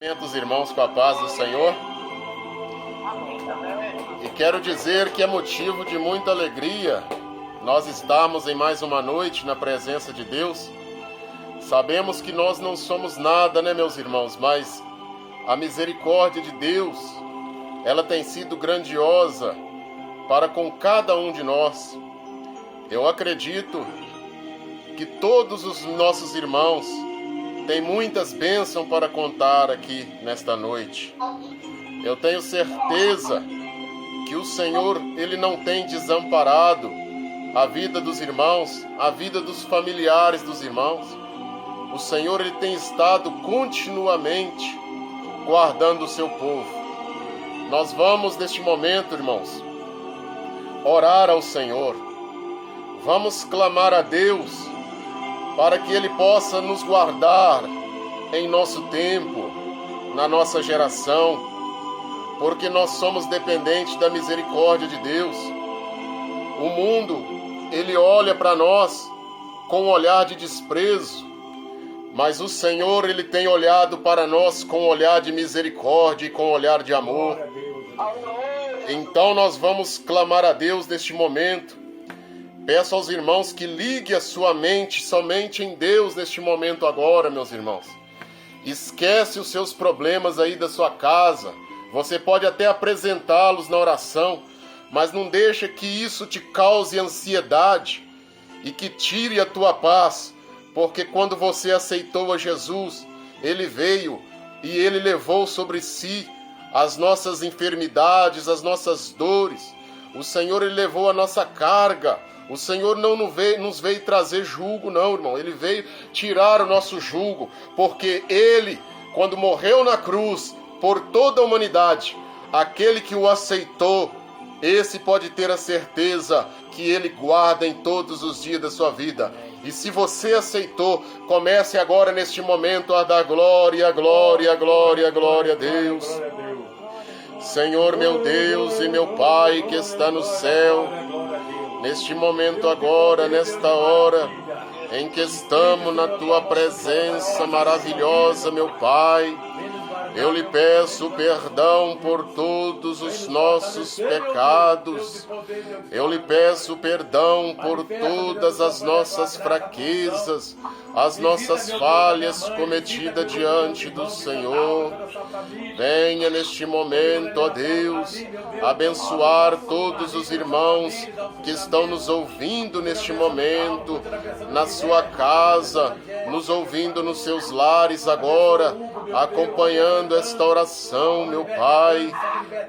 Os irmãos com a paz do Senhor. E quero dizer que é motivo de muita alegria nós estarmos em mais uma noite na presença de Deus. Sabemos que nós não somos nada, né, meus irmãos, mas a misericórdia de Deus, ela tem sido grandiosa para com cada um de nós. Eu acredito que todos os nossos irmãos tem muitas bênçãos para contar aqui nesta noite. Eu tenho certeza que o Senhor, Ele não tem desamparado a vida dos irmãos, a vida dos familiares dos irmãos. O Senhor, Ele tem estado continuamente guardando o seu povo. Nós vamos neste momento, irmãos, orar ao Senhor. Vamos clamar a Deus para que Ele possa nos guardar em nosso tempo, na nossa geração, porque nós somos dependentes da misericórdia de Deus. O mundo, ele olha para nós com um olhar de desprezo, mas o Senhor, Ele tem olhado para nós com um olhar de misericórdia e com um olhar de amor. Então nós vamos clamar a Deus neste momento. Peço aos irmãos que liguem a sua mente somente em Deus neste momento agora, meus irmãos. Esquece os seus problemas aí da sua casa. Você pode até apresentá-los na oração, mas não deixa que isso te cause ansiedade e que tire a tua paz, porque quando você aceitou a Jesus, Ele veio e Ele levou sobre si as nossas enfermidades, as nossas dores. O Senhor, Ele levou a nossa carga. O Senhor não nos veio trazer jugo, não, irmão. Ele veio tirar o nosso jugo, porque Ele, quando morreu na cruz, por toda a humanidade, aquele que o aceitou, esse pode ter a certeza que Ele guarda em todos os dias da sua vida. E se você aceitou, comece agora neste momento a dar glória, glória, glória, glória a Deus. Senhor, meu Deus e meu Pai que está no céu, neste momento agora, nesta hora, em que estamos na Tua presença maravilhosa, meu Pai, eu lhe peço perdão por todos os nossos pecados. Eu lhe peço perdão por todas as nossas fraquezas, as nossas falhas cometidas diante do Senhor. Venha neste momento, ó Deus, abençoar todos os irmãos que estão nos ouvindo neste momento, na sua casa, nos ouvindo nos seus lares agora, acompanhando esta oração, meu Pai.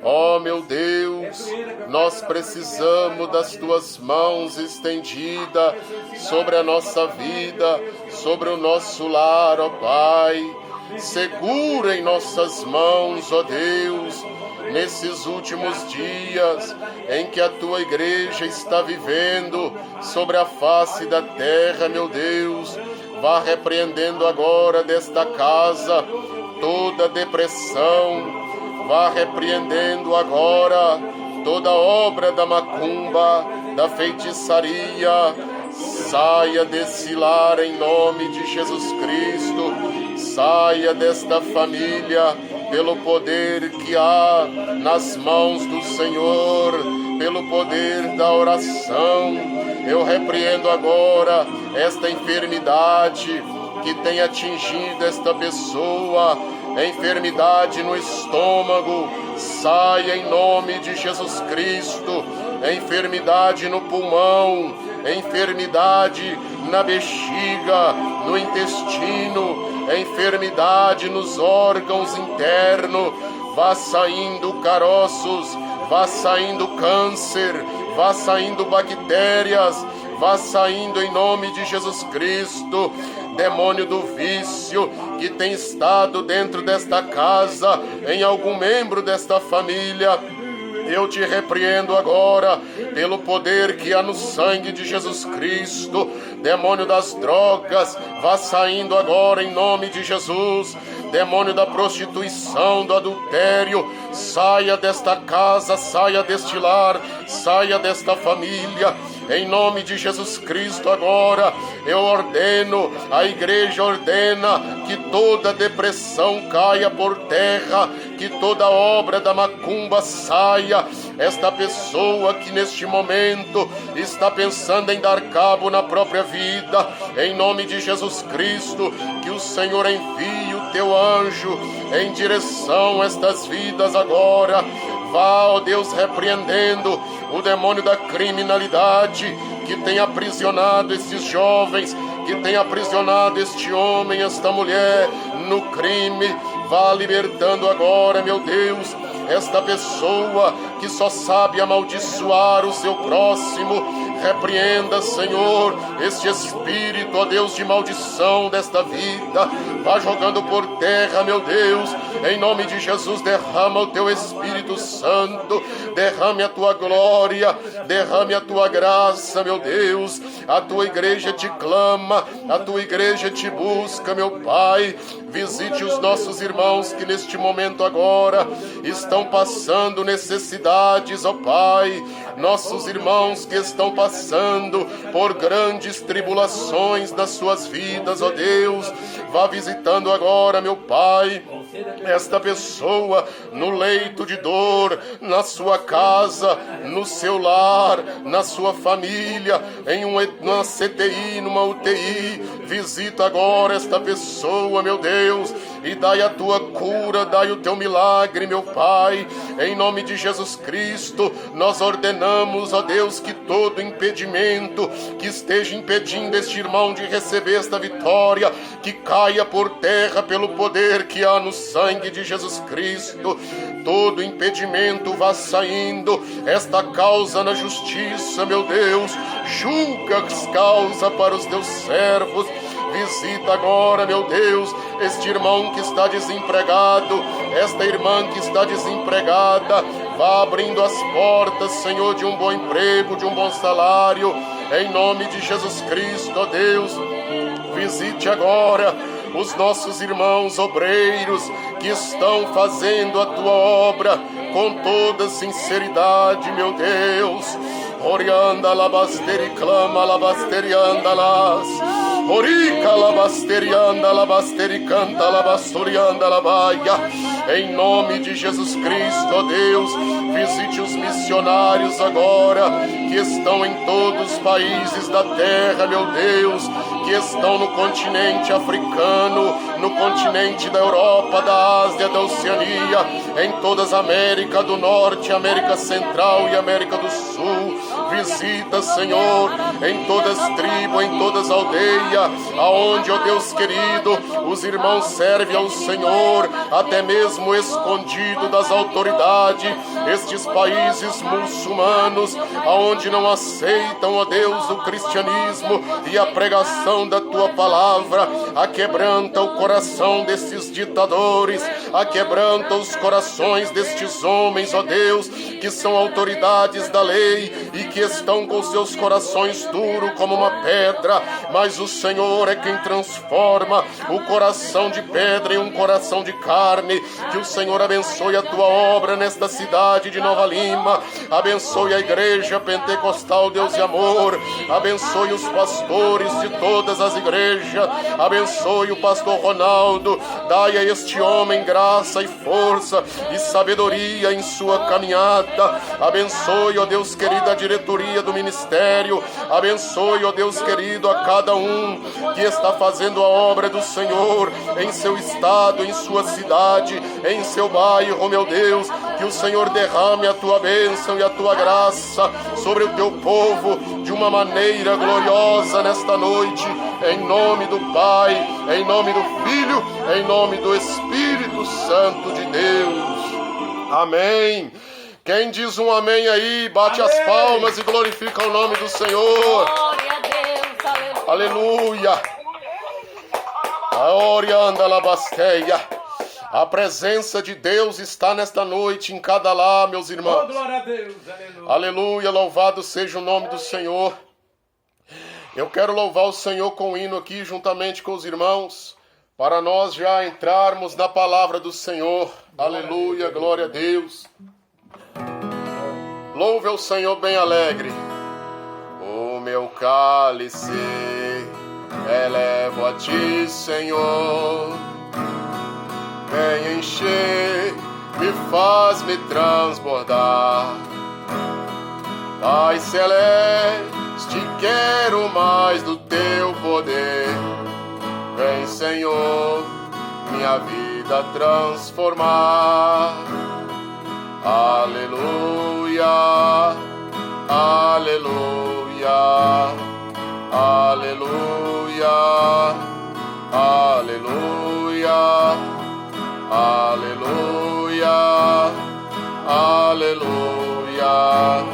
Ó meu Deus, nós precisamos das Tuas mãos estendidas sobre a nossa vida, sobre o nosso lar, ó Pai. Segura em nossas mãos, ó Deus, nesses últimos dias em que a Tua igreja está vivendo sobre a face da terra, meu Deus. Vá repreendendo agora desta casa toda depressão, vá repreendendo agora toda obra da macumba, da feitiçaria. Saia desse lar em nome de Jesus Cristo, saia desta família pelo poder que há nas mãos do Senhor, pelo poder da oração. Eu repreendo agora esta enfermidade que tem atingido esta pessoa, enfermidade no estômago, saia em nome de Jesus Cristo, enfermidade no pulmão, enfermidade na bexiga, no intestino, enfermidade nos órgãos internos, vá saindo caroços, vá saindo câncer, vá saindo bactérias, vá saindo em nome de Jesus Cristo. Demônio do vício que tem estado dentro desta casa, em algum membro desta família, eu te repreendo agora, pelo poder que há no sangue de Jesus Cristo. Demônio das drogas, vá saindo agora em nome de Jesus. Demônio da prostituição, do adultério, saia desta casa, saia deste lar, saia desta família. Em nome de Jesus Cristo, agora eu ordeno, a igreja ordena que toda depressão caia por terra, que toda obra da macumba saia. Esta pessoa que neste momento está pensando em dar cabo na própria vida, em nome de Jesus Cristo, que o Senhor envie o teu anjo em direção a estas vidas agora. Vá, ó Deus, repreendendo o demônio da criminalidade que tem aprisionado esses jovens, que tem aprisionado este homem, esta mulher no crime. Vá libertando agora, meu Deus, esta pessoa que só sabe amaldiçoar o seu próximo. Repreenda, Senhor, este espírito, ó Deus, de maldição desta vida. Vá jogando por terra, meu Deus. Em nome de Jesus, derrama o teu Espírito Santo. Derrame a tua glória, derrame a tua graça, meu Deus. A tua igreja te clama, a tua igreja te busca, meu Pai. Visite os nossos irmãos que neste momento agora estão passando necessidades, ó Pai. Nossos irmãos que estão passando por grandes tribulações nas suas vidas, ó Deus. Vá visitando agora, meu Pai, esta pessoa no leito de dor, na sua casa, no seu lar, na sua família, em uma CTI, numa UTI. Visita agora esta pessoa, meu Deus, e dai a tua cura, dai o teu milagre, meu Pai. Em nome de Jesus Cristo, nós ordenamos, ó Deus, que todo impedimento que esteja impedindo este irmão de receber esta vitória, que caia por terra pelo poder que há no sangue de Jesus Cristo. Todo impedimento vá saindo. Esta causa na justiça, meu Deus, julga as causas para os teus servos. Visita agora, meu Deus, este irmão que está desempregado, esta irmã que está desempregada. Vá abrindo as portas, Senhor, de um bom emprego, de um bom salário. Em nome de Jesus Cristo, ó Deus, visite agora os nossos irmãos obreiros que estão fazendo a tua obra com toda sinceridade, meu Deus. Orianda labasteri clama labasterianda las. Orica labasterianda labasteri canta labastorianda labaia. Em nome de Jesus Cristo, ó Deus, visite os missionários agora que estão em todos os países da terra, meu Deus, que estão no continente africano, no continente da Europa, da Ásia, da Oceania, em todas a América do Norte, América Central e América do Sul. Visita, Senhor, em todas as tribos, em todas as aldeias, aonde, ó Deus querido, os irmãos servem ao Senhor, até mesmo escondido das autoridades, estes países muçulmanos, aonde não aceitam, ó Deus, o cristianismo e a pregação da tua palavra. Aquebranta o coração desses ditadores, aquebranta os corações destes homens, ó Deus, que são autoridades da lei e que estão com seus corações duros como uma pedra, mas o Senhor é quem transforma o coração de pedra em um coração de carne. Que o Senhor abençoe a tua obra nesta cidade de Nova Lima, abençoe a igreja pentecostal Deus e Amor, abençoe os pastores de todas as igrejas, abençoe o pastor Ronaldo, dai a este homem graça e força e sabedoria em sua caminhada. Abençoe, ó Deus querido, a diretoria do ministério. Abençoe, ó Deus querido, a cada um que está fazendo a obra do Senhor em seu estado, em sua cidade, em seu bairro, meu Deus. Que o Senhor derrame a tua bênção e a tua graça sobre o teu povo de uma maneira gloriosa nesta noite, em nome do Pai, em nome do Filho, em nome do Espírito Santo de Deus. Amém. Quem diz um amém aí, bate amém. As palmas e glorifica o nome do Senhor. Glória a Deus, aleluia. Aleluia. Anda labasteia. A presença de Deus está nesta noite em cada lar, meus irmãos. Oh, glória a Deus, aleluia. Aleluia, louvado seja o nome do Senhor. Eu quero louvar o Senhor com o hino aqui juntamente com os irmãos, para nós já entrarmos na palavra do Senhor. Aleluia, glória a Deus. Louve ao Senhor bem alegre. meu cálice elevo a ti, Senhor. Vem encher, me faz-me transbordar. Pai celeste, quero mais do teu poder. Vem, Senhor, minha vida transformar. Aleluia, aleluia, aleluia, aleluia, aleluia, aleluia,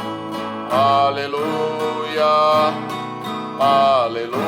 aleluia, aleluia.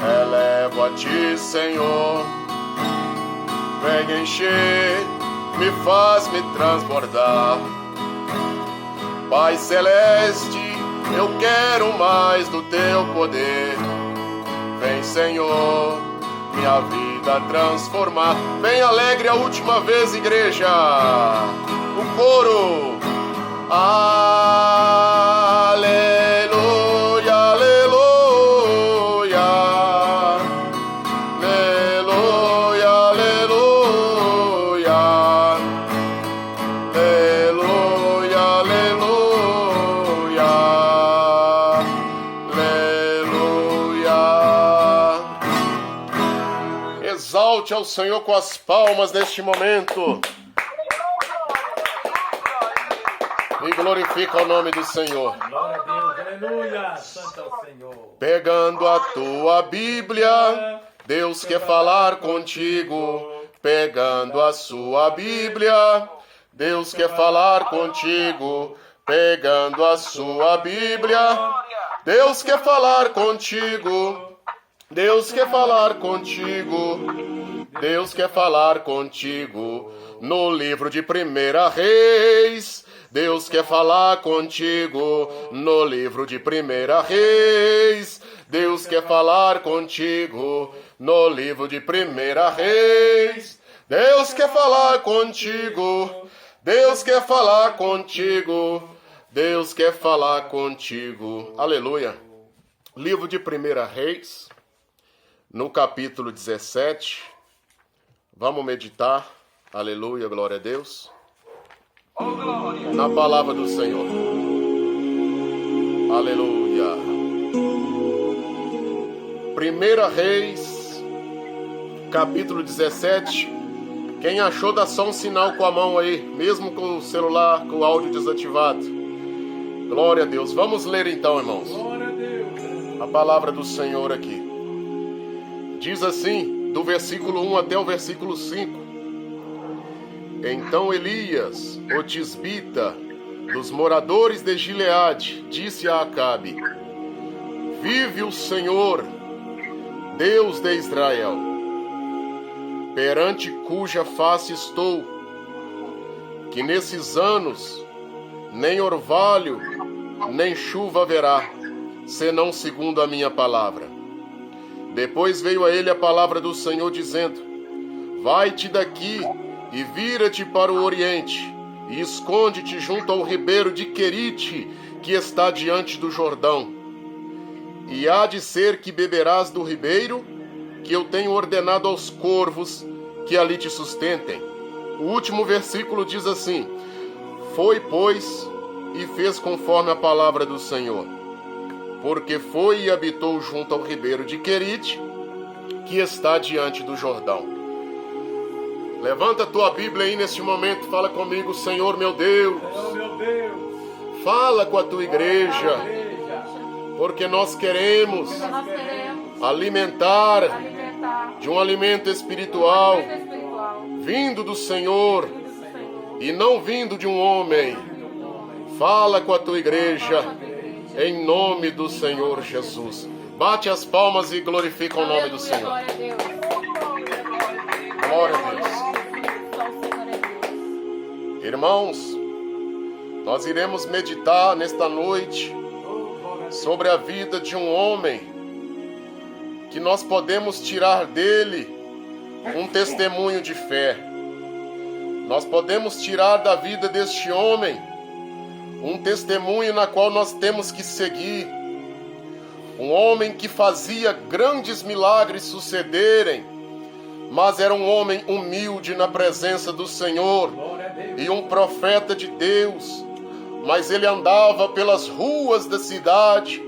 Elevo a ti, Senhor. Vem encher, me faz-me transbordar. Pai celeste, eu quero mais do teu poder. Vem, Senhor, minha vida transformar. Vem alegre a última vez, igreja. O coro. Aleluia, aleluia, aleluia, aleluia, aleluia, aleluia, aleluia. Exalte ao Senhor com as palmas neste momento. E glorifica o nome do Senhor. Glória a Deus, aleluia, santo é o Senhor. Pegando a tua Bíblia, Deus quer falar contigo. Pegando a sua Bíblia, Deus quer falar contigo. Pegando a sua Bíblia, Deus quer falar contigo. Deus quer falar contigo. Deus quer falar contigo. No livro de 1 Reis, Deus quer falar contigo. No livro de 1 Reis, Deus quer falar contigo. No livro de 1 Reis, Deus quer falar contigo. Deus quer falar contigo. Deus quer falar contigo. Aleluia. Livro de 1 Reis, no capítulo 17. Vamos meditar. Aleluia, glória a Deus. Na palavra do Senhor. Aleluia. 1 Reis, capítulo 17. Quem achou, dá só um sinal com a mão aí, mesmo com o celular, com o áudio desativado. Glória a Deus. Vamos ler então, irmãos. Glória a Deus. A palavra do Senhor aqui. Diz assim, do versículo 1 até o versículo 5. Então Elias, o tisbita, dos moradores de Gileade, disse a Acabe: Vive o Senhor, Deus de Israel, perante cuja face estou, que nesses anos nem orvalho, nem chuva haverá, senão segundo a minha palavra. Depois veio a ele a palavra do Senhor, dizendo: vai-te daqui e vira-te para o oriente, e esconde-te junto ao ribeiro de Querite, que está diante do Jordão. E há de ser que beberás do ribeiro, que eu tenho ordenado aos corvos que ali te sustentem. O último versículo diz assim: foi, pois, e fez conforme a palavra do Senhor, porque foi e habitou junto ao ribeiro de Querite, que está diante do Jordão. Levanta a tua Bíblia aí neste momento, fala comigo: Senhor meu Deus, Senhor meu Deus, fala com a tua igreja, porque nós queremos Nós queremos alimentar alimentar de um alimento espiritual, espiritual vindo do Senhor do Senhor. e não vindo de um homem. Fala com a tua igreja, em nome do Senhor Jesus. Bate as palmas e glorifica o nome do Senhor. Glória a Deus. Glória a Deus. Só o Senhor é Deus. Irmãos, nós iremos meditar nesta noite sobre a vida de um homem que nós podemos tirar dele um testemunho de fé. Nós podemos tirar da vida deste homem um testemunho na qual nós temos que seguir. Um homem que fazia grandes milagres sucederem, mas era um homem humilde na presença do Senhor e um profeta de Deus. Mas ele andava pelas ruas da cidade,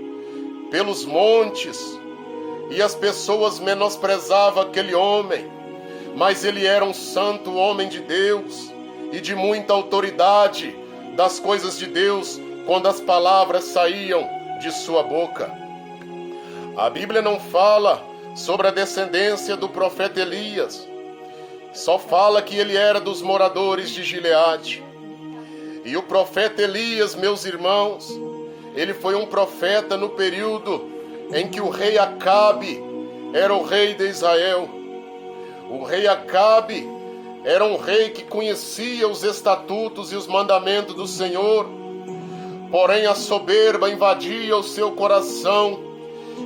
pelos montes, e as pessoas menosprezavam aquele homem. Mas ele era um santo homem de Deus e de muita autoridade das coisas de Deus quando as palavras saíam de sua boca. A Bíblia não fala sobre a descendência do profeta Elias, só fala que ele era dos moradores de Gileade. E o profeta Elias, meus irmãos, ele foi um profeta no período em que o rei Acabe era o rei de Israel. O rei Acabe era um rei que conhecia os estatutos e os mandamentos do Senhor, porém a soberba invadia o seu coração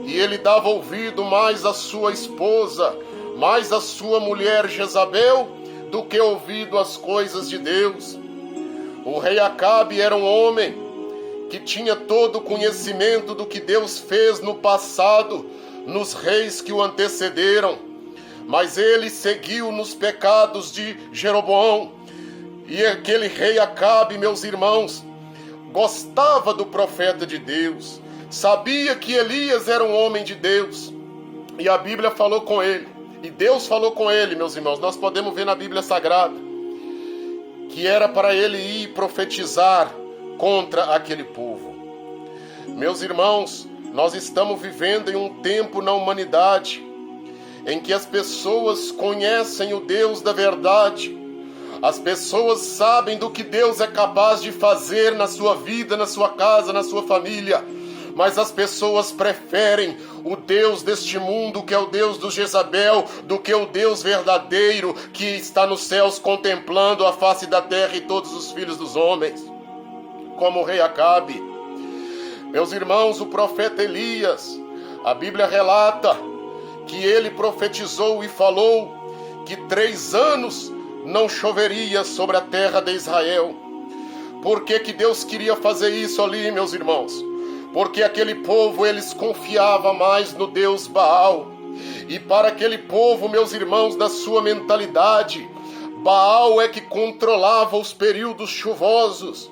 e ele dava ouvido mais à sua esposa, mais à sua mulher Jezabel, do que ouvido às coisas de Deus. O rei Acabe era um homem que tinha todo o conhecimento do que Deus fez no passado, nos reis que o antecederam, mas ele seguiu nos pecados de Jeroboão. E aquele rei Acabe, meus irmãos, gostava do profeta de Deus, sabia que Elias era um homem de Deus, e a Bíblia falou com ele, e Deus falou com ele, meus irmãos. Nós podemos ver na Bíblia Sagrada que era para ele ir profetizar contra aquele povo. Meus irmãos, nós estamos vivendo em um tempo na humanidade em que as pessoas conhecem o Deus da verdade. As pessoas sabem do que Deus é capaz de fazer na sua vida, na sua casa, na sua família. Mas as pessoas preferem o Deus deste mundo, que é o Deus do Jezabel, do que o Deus verdadeiro que está nos céus contemplando a face da terra e todos os filhos dos homens. Como o rei Acabe. Meus irmãos, o profeta Elias, a Bíblia relata que ele profetizou e falou que 3 anos não choveria sobre a terra de Israel. Por que que Deus queria fazer isso ali, meus irmãos? Porque aquele povo, eles confiavam mais no Deus Baal. E para aquele povo, meus irmãos, na sua mentalidade, Baal é que controlava os períodos chuvosos.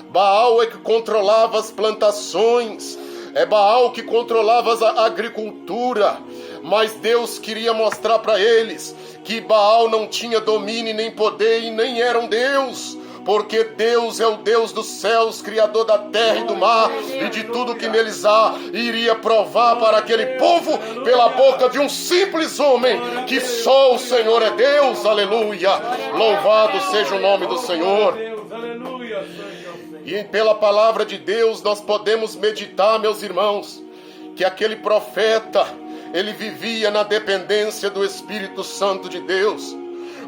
Baal é que controlava as plantações. É Baal que controlava a agricultura. Mas Deus queria mostrar para eles que Baal não tinha domínio nem poder e nem era um Deus. Porque Deus é o Deus dos céus, Criador da terra e do mar e de tudo que neles há. E iria provar para aquele povo pela boca de um simples homem que só o Senhor é Deus. Aleluia! Louvado seja o nome do Senhor. E pela palavra de Deus nós podemos meditar, meus irmãos, que aquele profeta, ele vivia na dependência do Espírito Santo de Deus,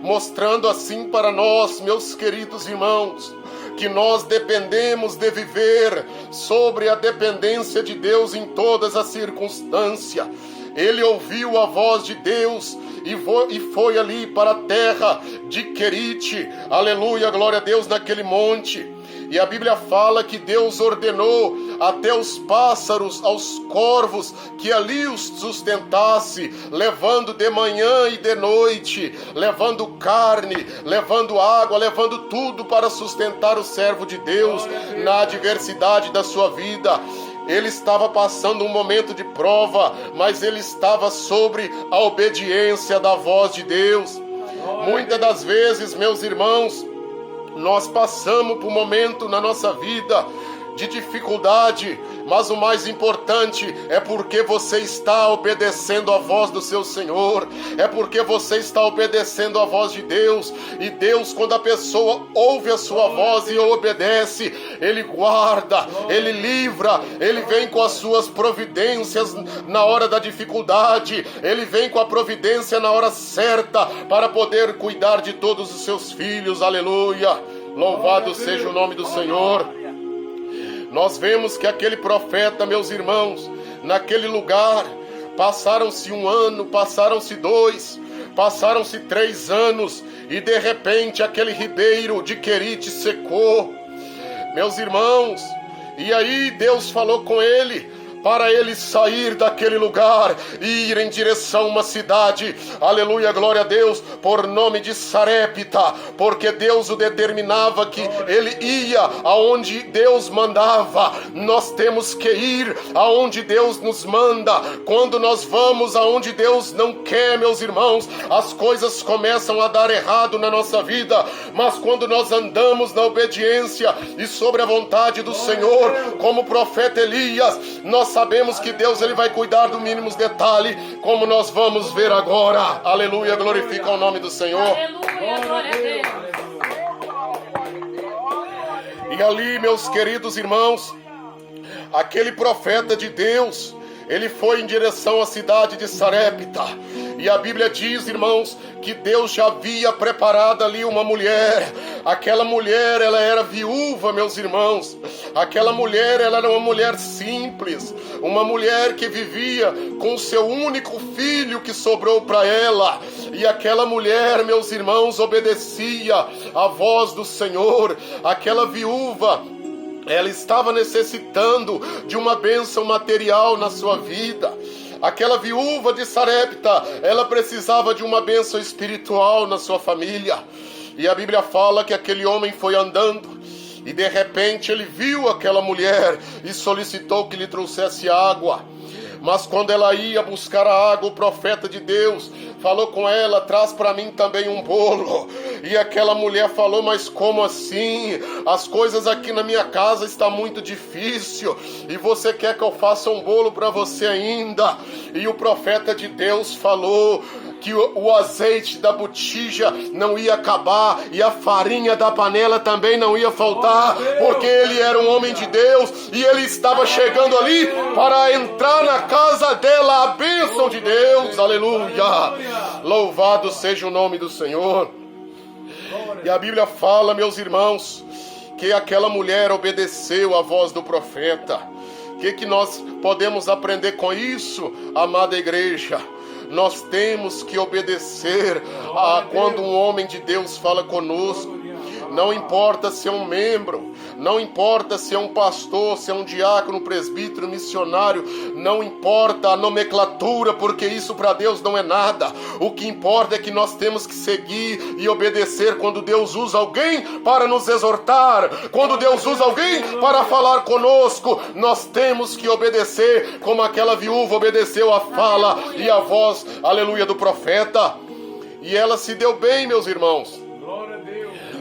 mostrando assim para nós, meus queridos irmãos, que nós dependemos de viver sobre a dependência de Deus em todas as circunstâncias. Ele ouviu a voz de Deus e foi ali para a terra de Querite, aleluia, glória a Deus, naquele monte. E a Bíblia fala que Deus ordenou até os pássaros, aos corvos, que ali os sustentasse, levando de manhã e de noite, levando carne, levando água, levando tudo para sustentar o servo de Deus na adversidade da sua vida. Ele estava passando um momento de prova, mas ele estava sobre a obediência da voz de Deus. Muitas das vezes, meus irmãos, nós passamos por um momento na nossa vida de dificuldade, mas o mais importante é porque você está obedecendo a voz do seu Senhor, é porque você está obedecendo a voz de Deus. E Deus, quando a pessoa ouve a sua voz e obedece, Ele guarda, Ele livra, Ele vem com as suas providências na hora da dificuldade, Ele vem com a providência na hora certa para poder cuidar de todos os seus filhos, aleluia, louvado seja o nome do Senhor. Nós vemos que aquele profeta, meus irmãos, naquele lugar, passaram-se 1 ano, passaram-se 2, passaram-se 3 anos, e de repente aquele ribeiro de Querite secou, meus irmãos, e aí Deus falou com ele, para ele sair daquele lugar e ir em direção a uma cidade, aleluia, glória a Deus, por nome de Sarepta, porque Deus o determinava que ele ia aonde Deus mandava. Nós temos que ir aonde Deus nos manda. Quando nós vamos aonde Deus não quer, meus irmãos, as coisas começam a dar errado na nossa vida, mas quando nós andamos na obediência e sobre a vontade do Senhor, como o profeta Elias, nós sabemos que Deus ele vai cuidar do mínimos detalhe, como nós vamos ver agora. Aleluia, glorifica o nome do Senhor. Aleluia, glória a Deus. E ali, meus queridos irmãos, aquele profeta de Deus, ele foi em direção à cidade de Sarepta. E a Bíblia diz, irmãos, que Deus já havia preparado ali uma mulher. Aquela mulher, ela era viúva, meus irmãos. Aquela mulher, ela era uma mulher simples, uma mulher que vivia com o seu único filho que sobrou para ela. E aquela mulher, meus irmãos, obedecia à voz do Senhor. Aquela viúva, ela estava necessitando de uma bênção material na sua vida. Aquela viúva de Sarepta, ela precisava de uma bênção espiritual na sua família. E a Bíblia fala que aquele homem foi andando e de repente ele viu aquela mulher e solicitou que lhe trouxesse água. Mas quando ela ia buscar a água, o profeta de Deus falou com ela: traz para mim também um bolo. E aquela mulher falou: mas como assim? As coisas aqui na minha casa estão muito difícil e você quer que eu faça um bolo para você ainda? E o profeta de Deus falou que o azeite da botija não ia acabar e a farinha da panela também não ia faltar, porque ele era um homem de Deus e ele estava chegando ali para entrar na casa dela, a bênção de Deus, aleluia, louvado seja o nome do Senhor. E a Bíblia fala, meus irmãos, que aquela mulher obedeceu à voz do profeta. O que nós podemos aprender com isso, amada igreja? Nós temos que obedecer quando um homem de Deus fala conosco. Não importa se é um membro, não importa se é um pastor, se é um diácono, presbítero, missionário, não importa a nomenclatura, porque isso para Deus não é nada. O que importa é que nós temos que seguir e obedecer quando Deus usa alguém para nos exortar, quando Deus usa alguém para falar conosco. Nós temos que obedecer como aquela viúva obedeceu a fala e a voz, aleluia, do profeta. E ela se deu bem, meus irmãos.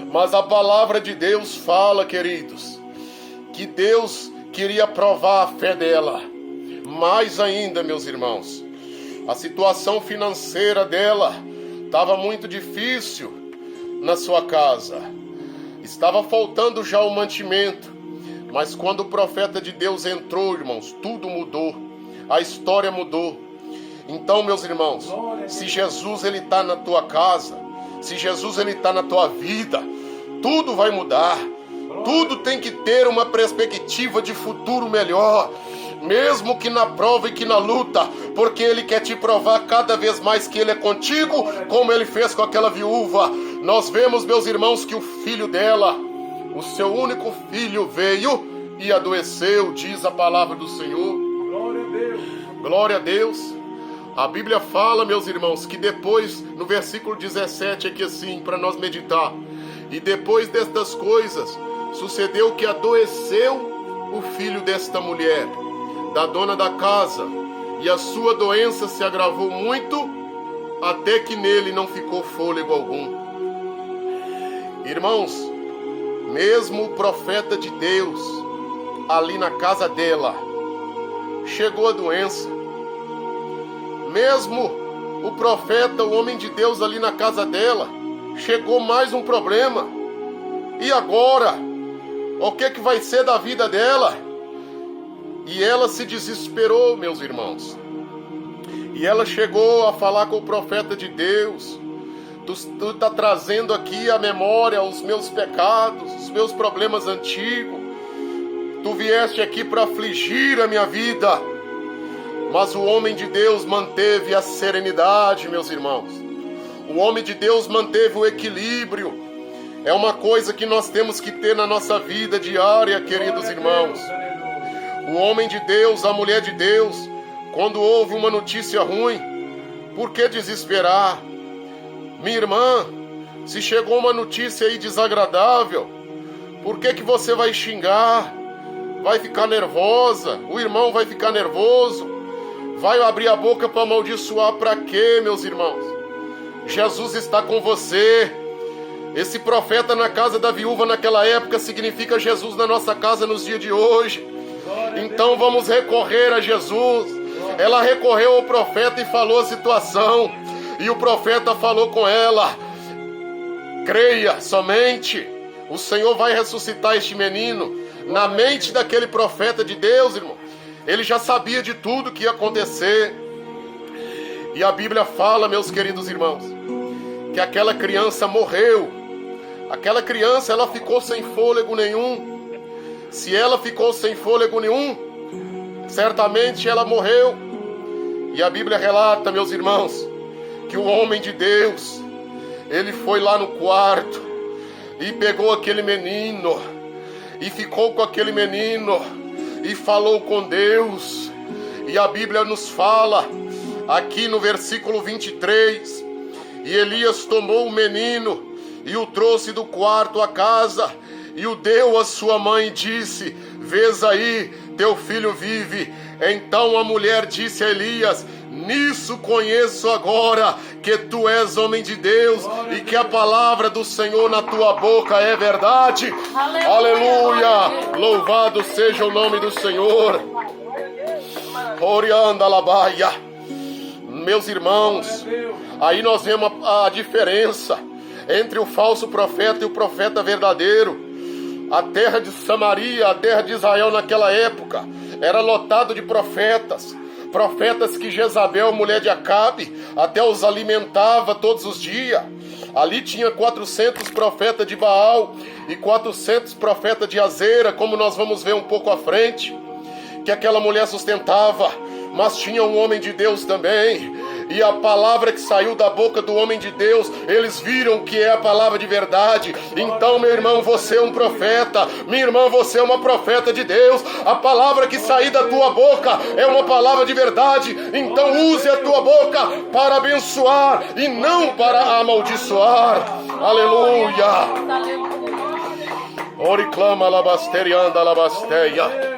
Mas a palavra de Deus fala, queridos, que Deus queria provar a fé dela. Mais ainda, meus irmãos, a situação financeira dela estava muito difícil na sua casa. Estava faltando já o mantimento. Mas quando o profeta de Deus entrou, irmãos, tudo mudou. A história mudou. Então, meus irmãos, se Jesus ele está na tua casa, se Jesus ele está na tua vida, tudo vai mudar. Tudo tem que ter uma perspectiva de futuro melhor, mesmo que na prova e que na luta, porque Ele quer te provar cada vez mais que Ele é contigo, como Ele fez com aquela viúva. Nós vemos, meus irmãos, que o filho dela, o seu único filho, veio e adoeceu, diz a palavra do Senhor. Glória a Deus. Glória a Deus. A Bíblia fala, meus irmãos, que depois, no versículo 17, aqui assim, para nós meditar, e depois destas coisas, sucedeu que adoeceu o filho desta mulher, da dona da casa, e a sua doença se agravou muito, até que nele não ficou fôlego algum. Irmãos, mesmo o profeta de Deus, ali na casa dela, chegou a doença. Mesmo o profeta, o homem de Deus ali na casa dela, chegou mais um problema. E agora? O que vai ser da vida dela? E ela se desesperou, meus irmãos. E ela chegou a falar com o profeta de Deus. Tu está trazendo aqui à memória os meus pecados, os meus problemas antigos. Tu vieste aqui para afligir a minha vida. Mas o homem de Deus manteve a serenidade, meus irmãos. O homem de Deus manteve o equilíbrio. É uma coisa que nós temos que ter na nossa vida diária, queridos irmãos. O homem de Deus, a mulher de Deus, quando houve uma notícia ruim, por que desesperar? Minha irmã, se chegou uma notícia aí desagradável, por que você vai xingar? Vai ficar nervosa? O irmão vai ficar nervoso? Vai abrir a boca para amaldiçoar para quê, meus irmãos? Jesus está com você. Esse profeta na casa da viúva naquela época significa Jesus na nossa casa nos dias de hoje. Então vamos recorrer a Jesus. Ela recorreu ao profeta e falou a situação. E o profeta falou com ela: creia somente, o Senhor vai ressuscitar este menino. Na mente daquele profeta de Deus, irmão, ele já sabia de tudo que ia acontecer. E a Bíblia fala, meus queridos irmãos, que aquela criança morreu. Aquela criança, ela ficou sem fôlego nenhum. Se ela ficou sem fôlego nenhum, certamente ela morreu. E a Bíblia relata, meus irmãos, que o homem de Deus, ele foi lá no quarto e pegou aquele menino e ficou com aquele menino e falou com Deus. E a Bíblia nos fala aqui no versículo 23: e Elias tomou o menino e o trouxe do quarto à casa, e o deu à sua mãe e disse: vês aí, teu filho vive. Então a mulher disse a Elias: nisso conheço agora que tu és homem de Deus e que a palavra do Senhor na tua boca é verdade. Aleluia! Louvado seja o nome do Senhor. Orianda labaia. Meus irmãos, aí nós vemos a diferença entre o falso profeta e o profeta verdadeiro. A terra de Samaria, a terra de Israel naquela época, era lotado de profetas. Profetas que Jezabel, mulher de Acabe, até os alimentava todos os dias. Ali tinha 400 profetas de Baal e 400 profetas de Azera, como nós vamos ver um pouco à frente, que aquela mulher sustentava. Mas tinha um homem de Deus também. E a palavra que saiu da boca do homem de Deus, eles viram que é a palavra de verdade. Então, meu irmão, você é um profeta. Minha irmã, você é uma profeta de Deus. A palavra que sair da tua boca é uma palavra de verdade. Então use a tua boca para abençoar e não para amaldiçoar. Aleluia. Oriclama labasterianda labasteia.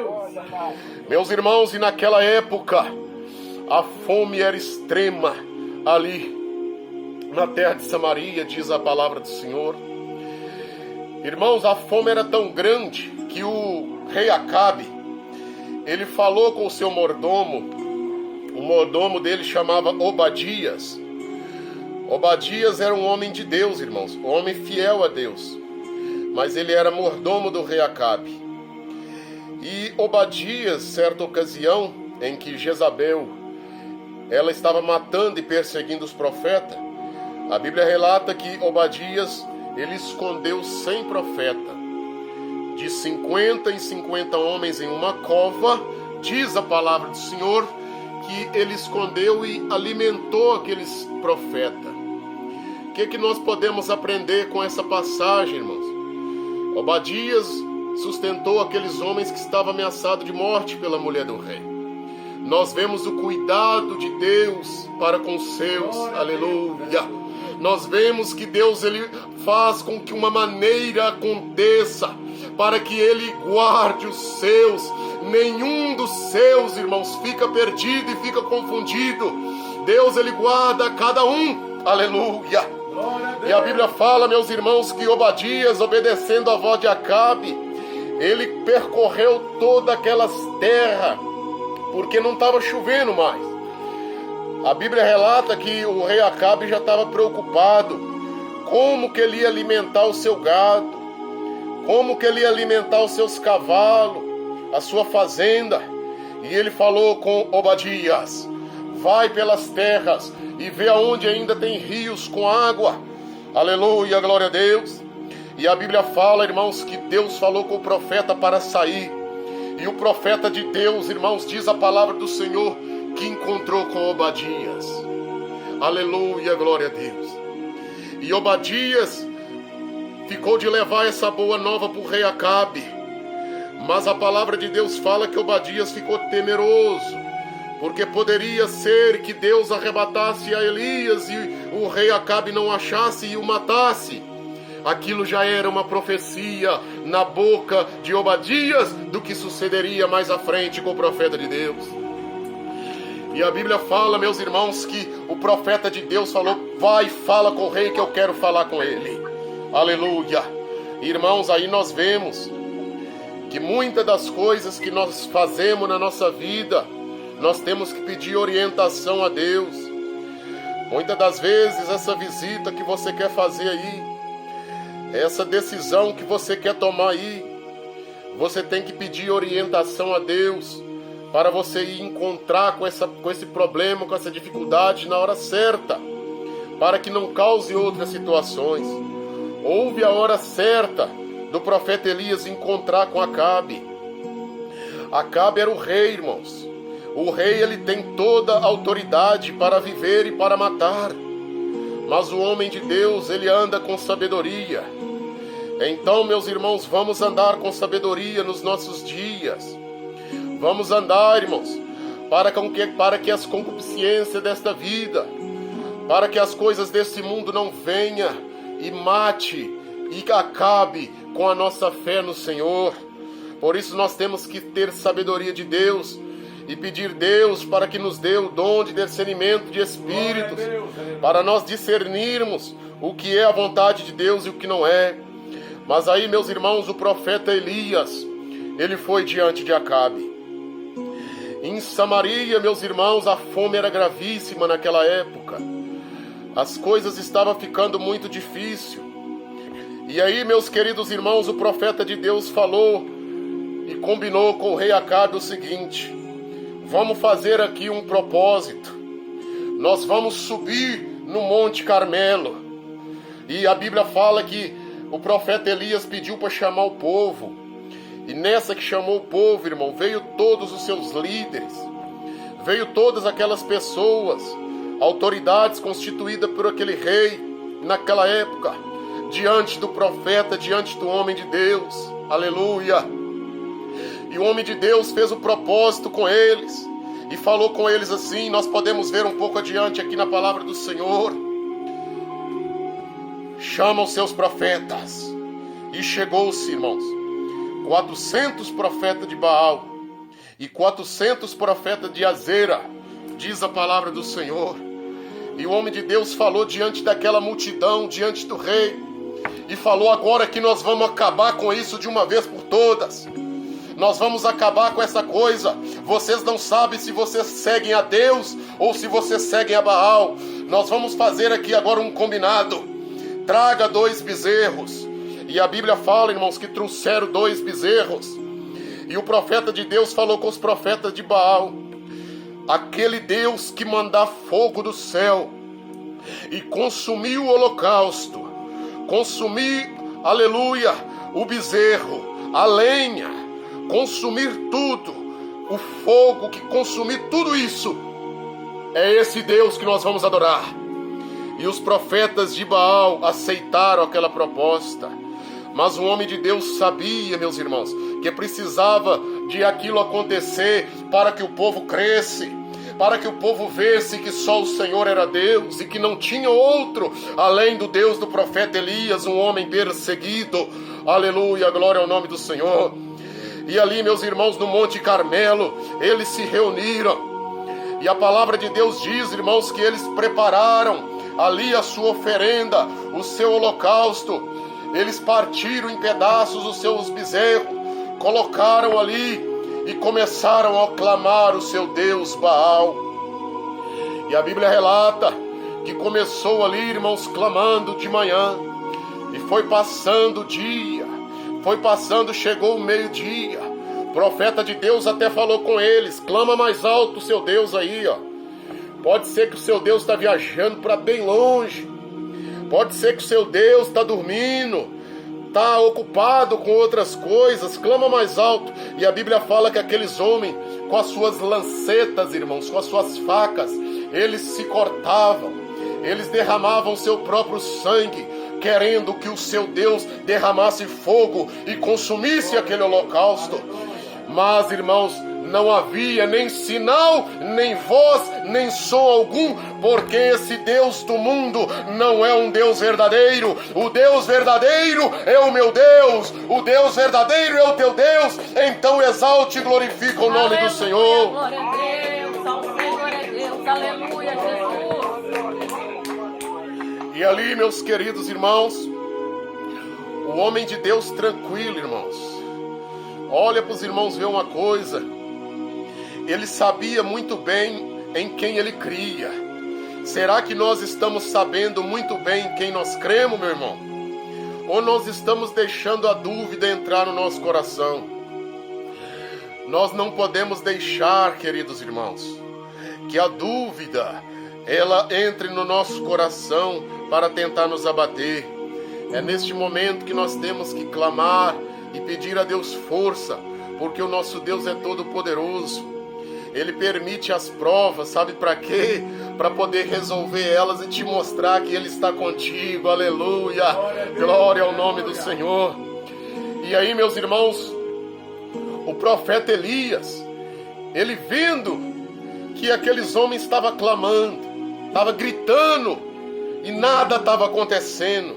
Meus irmãos, e naquela época a fome era extrema ali na terra de Samaria, diz a palavra do Senhor. Irmãos, a fome era tão grande que o rei Acabe, ele falou com o seu mordomo. O mordomo dele chamava Obadias. Obadias era um homem de Deus, irmãos, um homem fiel a Deus, mas ele era mordomo do rei Acabe. E Obadias, certa ocasião em que Jezabel ela estava matando e perseguindo os profetas. A Bíblia relata que Obadias, ele escondeu 100 profetas, de 50 em 50 homens em uma cova. Diz a palavra do Senhor que ele escondeu e alimentou aqueles profetas. O que nós podemos aprender com essa passagem, irmãos? Obadias sustentou aqueles homens que estavam ameaçados de morte pela mulher do rei. Nós vemos o cuidado de Deus para com os seus, aleluia. Nós vemos que Deus, ele faz com que uma maneira aconteça para que ele guarde os seus. Nenhum dos seus, irmãos, fica perdido e fica confundido. Deus, ele guarda cada um, aleluia. E a Bíblia fala, meus irmãos, que Obadias, obedecendo a voz de Acabe, ele percorreu todas aquelas terras, porque não estava chovendo mais. A Bíblia relata que o rei Acabe já estava preocupado como que ele ia alimentar o seu gado, como que ele ia alimentar os seus cavalos, a sua fazenda. E ele falou com Obadias: vai pelas terras e vê aonde ainda tem rios com água. Aleluia, glória a Deus. E a Bíblia fala, irmãos, que Deus falou com o profeta para sair. E o profeta de Deus, irmãos, diz a palavra do Senhor, que encontrou com Obadias. Aleluia, glória a Deus. E Obadias ficou de levar essa boa nova para o rei Acabe. Mas a palavra de Deus fala que Obadias ficou temeroso, porque poderia ser que Deus arrebatasse a Elias e o rei Acabe não achasse e o matasse. Aquilo já era uma profecia na boca de Obadias do que sucederia mais à frente com o profeta de Deus. E a Bíblia fala, meus irmãos, que o profeta de Deus falou: vai, fala com o rei que eu quero falar com ele. Aleluia. Irmãos, aí nós vemos que muitas das coisas que nós fazemos na nossa vida, nós temos que pedir orientação a Deus. Muitas das vezes essa visita que você quer fazer aí, essa decisão que você quer tomar aí, você tem que pedir orientação a Deus para você ir encontrar com esse problema, com essa dificuldade na hora certa, para que não cause outras situações. Houve a hora certa do profeta Elias encontrar com Acabe. Acabe era o rei, irmãos. O rei, ele tem toda a autoridade para viver e para matar. Mas o homem de Deus, ele anda com sabedoria. Então, meus irmãos, vamos andar com sabedoria nos nossos dias. Vamos andar, irmãos, para que as concupiscências desta vida, para que as coisas desse mundo não venha e mate e acabe com a nossa fé no Senhor. Por isso nós temos que ter sabedoria de Deus e pedir Deus para que nos dê o dom de discernimento de espíritos, para nós discernirmos o que é a vontade de Deus e o que não é. Mas aí, meus irmãos, o profeta Elias, ele foi diante de Acabe. Em Samaria, meus irmãos, a fome era gravíssima naquela época. As coisas estavam ficando muito difíceis. E aí, meus queridos irmãos, o profeta de Deus falou e combinou com o rei Acabe o seguinte: vamos fazer aqui um propósito. Nós vamos subir no Monte Carmelo. E a Bíblia fala que o profeta Elias pediu para chamar o povo. E nessa que chamou o povo, irmão, veio todos os seus líderes, veio todas aquelas pessoas, autoridades constituídas por aquele rei naquela época, diante do profeta, diante do homem de Deus. Aleluia. E o homem de Deus fez o propósito com eles e falou com eles assim. Nós podemos ver um pouco adiante aqui na palavra do Senhor. Chama os seus profetas. E chegou-se, irmãos, 400 profetas de Baal e 400 profetas de Azera, diz a palavra do Senhor. E o homem de Deus falou diante daquela multidão, diante do rei, e falou: agora que nós vamos acabar com isso de uma vez por todas. Nós vamos acabar com essa coisa. Vocês não sabem se vocês seguem a Deus ou se vocês seguem a Baal. Nós vamos fazer aqui agora um combinado. Traga 2 bezerros. E a Bíblia fala, irmãos, que trouxeram 2 bezerros. E o profeta de Deus falou com os profetas de Baal: aquele Deus que mandar fogo do céu e consumir o holocausto, consumir, aleluia, o bezerro, a lenha, consumir tudo, o fogo que consumir tudo isso, é esse Deus que nós vamos adorar. E os profetas de Baal aceitaram aquela proposta. Mas o homem de Deus sabia, meus irmãos, que precisava de aquilo acontecer para que o povo cresce, para que o povo visse que só o Senhor era Deus e que não tinha outro além do Deus do profeta Elias, um homem perseguido. Aleluia, glória ao nome do Senhor. E ali, meus irmãos, no Monte Carmelo, eles se reuniram. E a palavra de Deus diz, irmãos, que eles prepararam ali a sua oferenda, o seu holocausto. Eles partiram em pedaços os seus bezerros, colocaram ali e começaram a clamar o seu Deus Baal. E a Bíblia relata que começou ali, irmãos, clamando de manhã, e foi passando o dia, chegou o meio-dia. O profeta de Deus até falou com eles: clama mais alto o seu Deus aí, ó. Pode ser que o seu Deus está viajando para bem longe, pode ser que o seu Deus está dormindo, está ocupado com outras coisas, clama mais alto. E a Bíblia fala que aqueles homens, com as suas lancetas, irmãos, com as suas facas, eles se cortavam, eles derramavam seu próprio sangue, querendo que o seu Deus derramasse fogo e consumisse aquele holocausto. Mas, irmãos, não havia nem sinal, nem voz, nem som algum, porque esse Deus do mundo não é um Deus verdadeiro. O Deus verdadeiro é o meu Deus, o Deus verdadeiro é o teu Deus. Então exalte e glorifica o nome do Senhor. Glória a Deus, ao Senhor é Deus, aleluia, Jesus. E ali, meus queridos irmãos, o homem de Deus tranquilo, irmãos, olha para os irmãos ver uma coisa. Ele sabia muito bem em quem ele cria. Será que nós estamos sabendo muito bem em quem nós cremos, meu irmão? Ou nós estamos deixando a dúvida entrar no nosso coração? Nós não podemos deixar, queridos irmãos, que a dúvida, ela entre no nosso coração para tentar nos abater. É neste momento que nós temos que clamar e pedir a Deus força, porque o nosso Deus é todo poderoso. Ele permite as provas, sabe para quê? Para poder resolver elas e te mostrar que Ele está contigo, aleluia, glória ao nome do Senhor. E aí, meus irmãos, o profeta Elias, ele vendo que aqueles homens estavam clamando, estavam gritando, e nada estava acontecendo.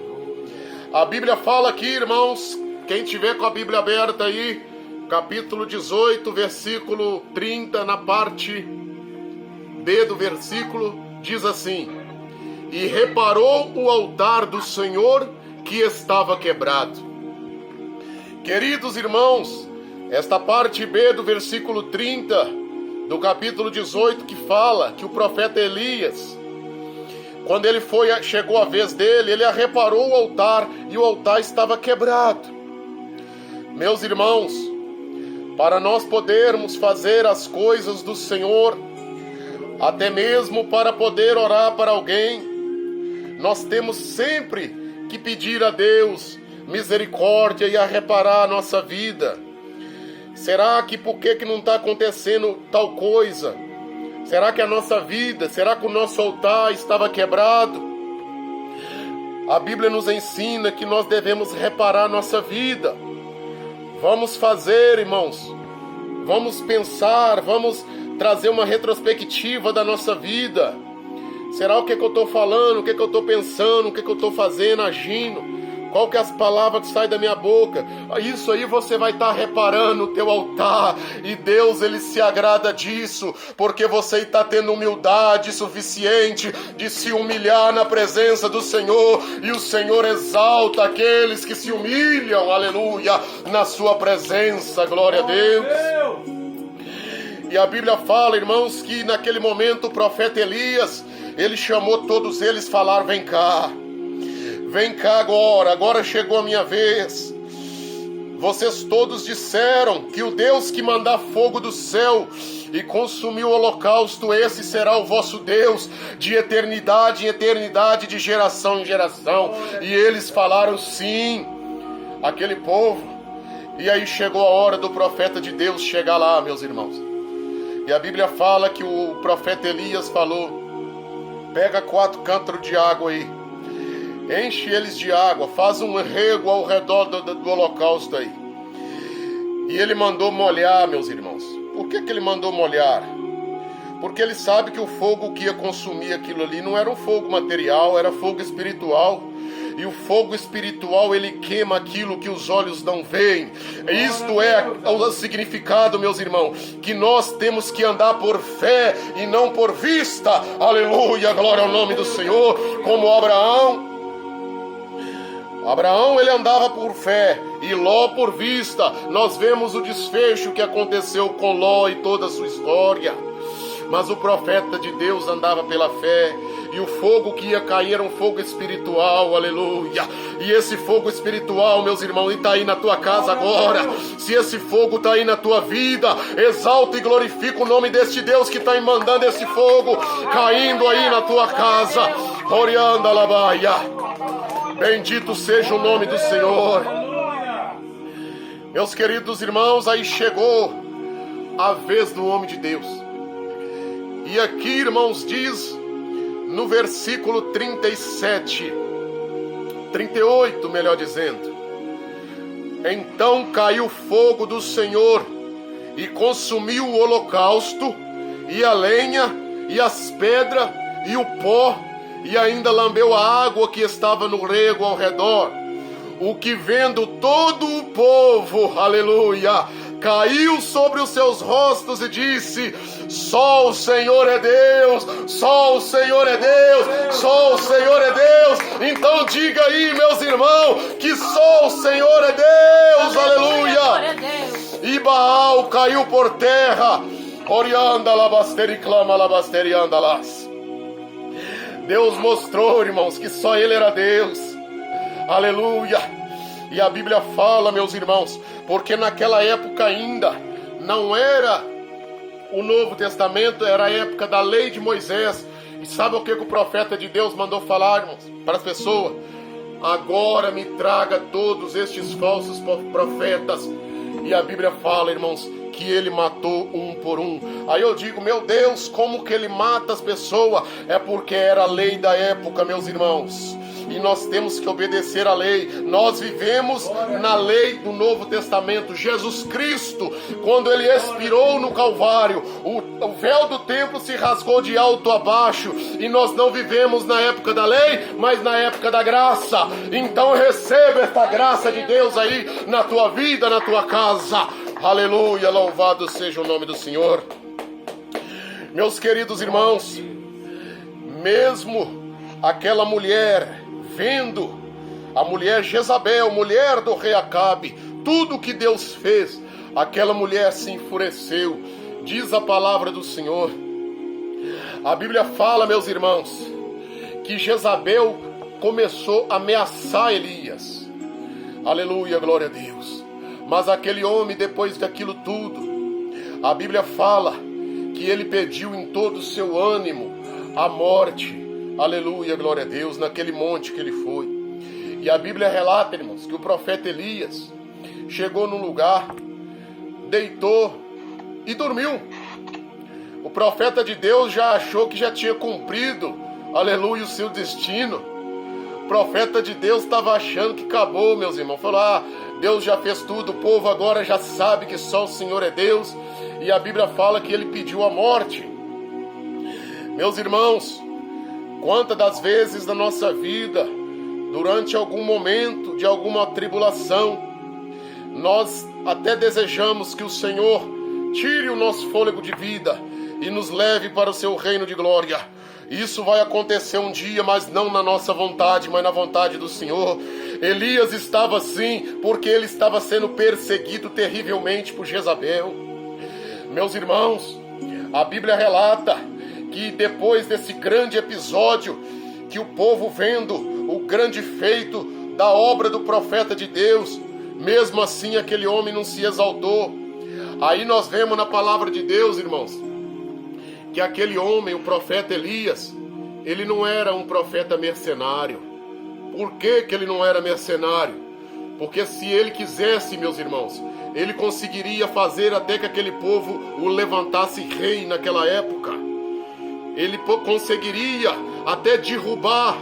A Bíblia fala aqui, irmãos, quem tiver com a Bíblia aberta aí, capítulo 18, versículo 30, na parte B do versículo, diz assim: e reparou o altar do Senhor que estava quebrado. Queridos irmãos, esta parte B do versículo 30 do capítulo 18, que fala que o profeta Elias, quando ele chegou a vez dele, ele reparou o altar e o altar estava quebrado. Meus irmãos, para nós podermos fazer as coisas do Senhor, até mesmo para poder orar para alguém, nós temos sempre que pedir a Deus misericórdia e a reparar a nossa vida. Será que por que não está acontecendo tal coisa? Será que a nossa vida, será que o nosso altar estava quebrado? A Bíblia nos ensina que nós devemos reparar a nossa vida. Vamos fazer, irmãos, vamos pensar, vamos trazer uma retrospectiva da nossa vida. Será o que eu estou falando, o que eu estou pensando, o que eu estou fazendo, agindo? Qual que é as palavras que saem da minha boca? Isso aí você vai estar reparando o teu altar. E Deus, Ele se agrada disso, porque você está tendo humildade suficiente de se humilhar na presença do Senhor. E o Senhor exalta aqueles que se humilham, aleluia, na sua presença, glória a Deus. E a Bíblia fala, irmãos, que naquele momento o profeta Elias, ele chamou todos eles e falaram: vem cá. Vem cá agora chegou a minha vez. Vocês todos disseram que o Deus que mandar fogo do céu e consumiu o holocausto, esse será o vosso Deus, de eternidade em eternidade, de geração em geração. E eles falaram sim, aquele povo. E aí chegou a hora do profeta de Deus chegar lá, meus irmãos. E a Bíblia fala que o profeta Elias falou: pega 4 cântaros de água aí, enche eles de água, faz um rego ao redor do holocausto aí. E ele mandou molhar, meus irmãos. Por que ele mandou molhar? Porque ele sabe que o fogo que ia consumir aquilo ali não era um fogo material, era fogo espiritual. E o fogo espiritual, ele queima aquilo que os olhos não veem. Isto é o significado, meus irmãos, que nós temos que andar por fé e não por vista. Aleluia, glória ao nome do Senhor. Como Abraão, ele andava por fé e Ló por vista. Nós vemos o desfecho que aconteceu com Ló e toda a sua história. Mas o profeta de Deus andava pela fé, e o fogo que ia cair era um fogo espiritual, aleluia. E esse fogo espiritual, meus irmãos, está aí na tua casa agora. Se esse fogo está aí na tua vida, exalta e glorifica o nome deste Deus que está mandando esse fogo caindo aí na tua casa. Orianda Labaia. Bendito seja o nome do Senhor. Meus queridos irmãos, aí chegou a vez do homem de Deus. E aqui, irmãos, diz no versículo 38, melhor dizendo: então caiu fogo do Senhor e consumiu o holocausto, e a lenha, e as pedras, e o pó, e ainda lambeu a água que estava no rego ao redor. O que vendo todo o povo, aleluia, caiu sobre os seus rostos e disse: só o Senhor é Deus, só o Senhor é Deus, só o Senhor é Deus. Então diga aí, meus irmãos, que só o Senhor é Deus, aleluia. E Baal caiu por terra. Orianda labasteri clama labasteri andalas. Deus mostrou, irmãos, que só Ele era Deus. Aleluia. E a Bíblia fala, meus irmãos, porque naquela época ainda não era o Novo Testamento, era a época da lei de Moisés. E sabe o que o profeta de Deus mandou falar, irmãos, para as pessoas? Agora me traga todos estes falsos profetas. E a Bíblia fala, irmãos, que ele matou um por um. Aí eu digo, meu Deus, como que ele mata as pessoas? É porque era a lei da época, meus irmãos. E nós temos que obedecer à lei. Nós vivemos na lei do Novo Testamento. Jesus Cristo, quando ele expirou no Calvário, o véu do templo se rasgou de alto a baixo. E nós não vivemos na época da lei, mas na época da graça. Então receba esta graça de Deus aí na tua vida, na tua casa. Aleluia, louvado seja o nome do Senhor. Meus queridos irmãos, mesmo aquela mulher, vendo a mulher Jezabel, mulher do rei Acabe, tudo que Deus fez, aquela mulher se enfureceu. Diz a palavra do Senhor. A Bíblia fala, meus irmãos, que Jezabel começou a ameaçar Elias. Aleluia, glória a Deus. Mas aquele homem, depois daquilo tudo, a Bíblia fala que ele pediu em todo o seu ânimo a morte. Aleluia, glória a Deus, naquele monte que ele foi. E a Bíblia relata, irmãos, que o profeta Elias chegou num lugar, deitou e dormiu. O profeta de Deus já achou que já tinha cumprido, aleluia, o seu destino. O profeta de Deus estava achando que acabou, meus irmãos. Falou, Deus já fez tudo, o povo agora já sabe que só o Senhor é Deus. E a Bíblia fala que ele pediu a morte. Meus irmãos, quantas das vezes na nossa vida, durante algum momento de alguma tribulação, nós até desejamos que o Senhor tire o nosso fôlego de vida e nos leve para o seu reino de glória. Isso vai acontecer um dia, mas não na nossa vontade, mas na vontade do Senhor. Elias estava assim, porque ele estava sendo perseguido terrivelmente por Jezabel. Meus irmãos, a Bíblia relata que depois desse grande episódio, que o povo vendo o grande feito da obra do profeta de Deus, mesmo assim aquele homem não se exaltou. Aí nós vemos na palavra de Deus, irmãos, que aquele homem, o profeta Elias, ele não era um profeta mercenário. Por que que ele não era mercenário? Porque se ele quisesse, meus irmãos, ele conseguiria fazer até que aquele povo o levantasse rei naquela época. Ele conseguiria até derrubar,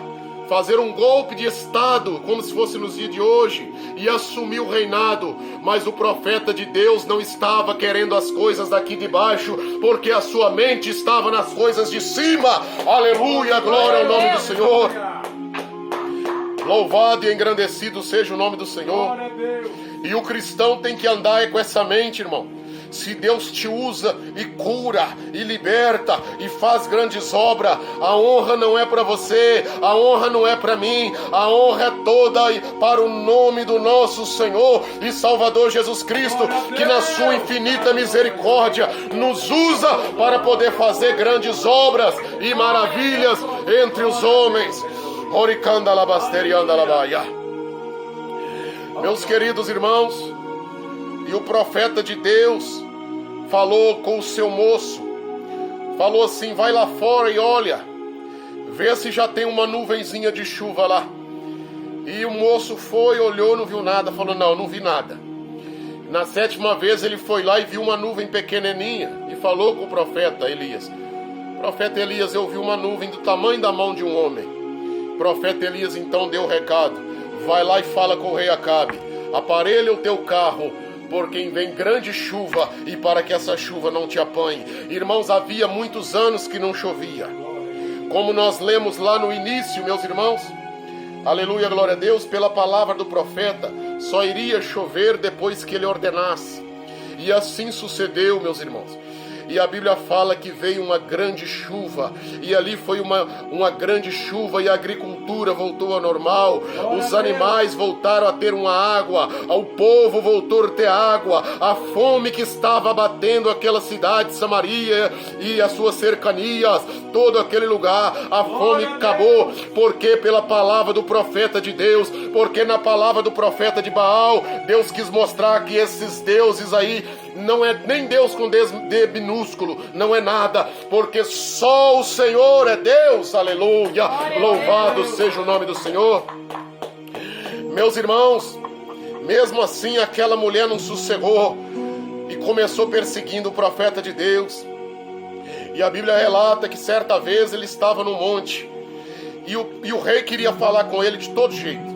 fazer um golpe de estado, como se fosse nos dias de hoje, e assumir o reinado. Mas o profeta de Deus não estava querendo as coisas daqui de baixo, porque a sua mente estava nas coisas de cima. Aleluia, glória ao nome do Senhor. Louvado e engrandecido seja o nome do Senhor. E o cristão tem que andar com essa mente, irmão. Se Deus te usa e cura, e liberta, e faz grandes obras, a honra não é para você, a honra não é para mim, a honra é toda para o nome do nosso Senhor e Salvador Jesus Cristo, que na sua infinita misericórdia nos usa para poder fazer grandes obras e maravilhas entre os homens. Meus queridos irmãos, e o profeta de Deus falou com o seu moço, falou assim: vai lá fora e olha, vê se já tem uma nuvenzinha de chuva lá. E o moço foi, olhou, não viu nada, falou: não vi nada. Na 7ª vez ele foi lá e viu uma nuvem pequenininha e falou com o profeta Elias: profeta Elias, eu vi uma nuvem do tamanho da mão de um homem. O profeta Elias então deu o recado: vai lá e fala com o rei Acabe, aparelha o teu carro, porque vem grande chuva, e para que essa chuva não te apanhe. Irmãos, havia muitos anos que não chovia. Como nós lemos lá no início, meus irmãos, aleluia, glória a Deus, pela palavra do profeta, só iria chover depois que ele ordenasse. E assim sucedeu, meus irmãos. E a Bíblia fala que veio uma grande chuva, e ali foi uma grande chuva, e a agricultura voltou ao normal, os animais voltaram a ter uma água, o povo voltou a ter água, a fome que estava abatendo aquela cidade, Samaria e as suas cercanias, todo aquele lugar, a fome acabou, porque pela palavra do profeta de Deus, porque na palavra do profeta de Baal, Deus quis mostrar que esses deuses aí, não é nem Deus com D minúsculo, não é nada, porque só o Senhor é Deus, aleluia, louvado seja o nome do Senhor. Meus irmãos, mesmo assim aquela mulher não sossegou e começou perseguindo o profeta de Deus. E a Bíblia relata que certa vez ele estava no monte e o rei queria falar com ele de todo jeito.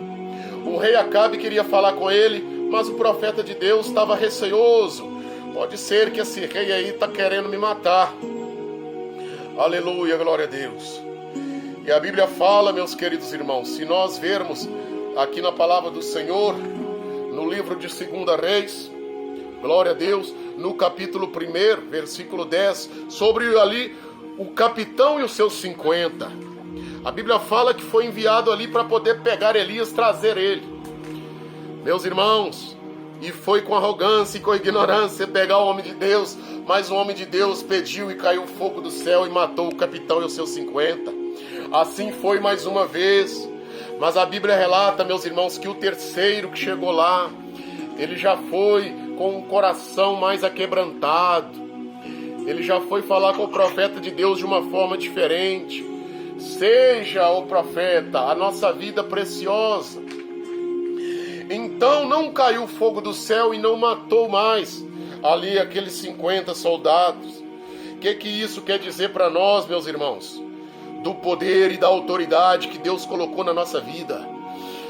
O rei Acabe queria falar com ele, mas o profeta de Deus estava receoso. Pode ser que esse rei aí está querendo me matar. Aleluia, glória a Deus. E a Bíblia fala, meus queridos irmãos, se nós vermos aqui na palavra do Senhor, no livro de 2 Reis, glória a Deus, no capítulo 1, versículo 10, sobre ali o capitão e os seus 50. A Bíblia fala que foi enviado ali para poder pegar Elias, trazer ele. Meus irmãos, e foi com arrogância e com ignorância pegar o homem de Deus, mas o homem de Deus pediu e caiu fogo do céu e matou o capitão e os seus 50. Assim foi mais uma vez, mas a Bíblia relata, meus irmãos, que o terceiro que chegou lá, ele já foi com o coração mais aquebrantado, ele já foi falar com o profeta de Deus de uma forma diferente. Seja o profeta a nossa vida preciosa. Então não caiu fogo do céu e não matou mais ali aqueles 50 soldados. O que isso quer dizer para nós, meus irmãos? Do poder e da autoridade que Deus colocou na nossa vida.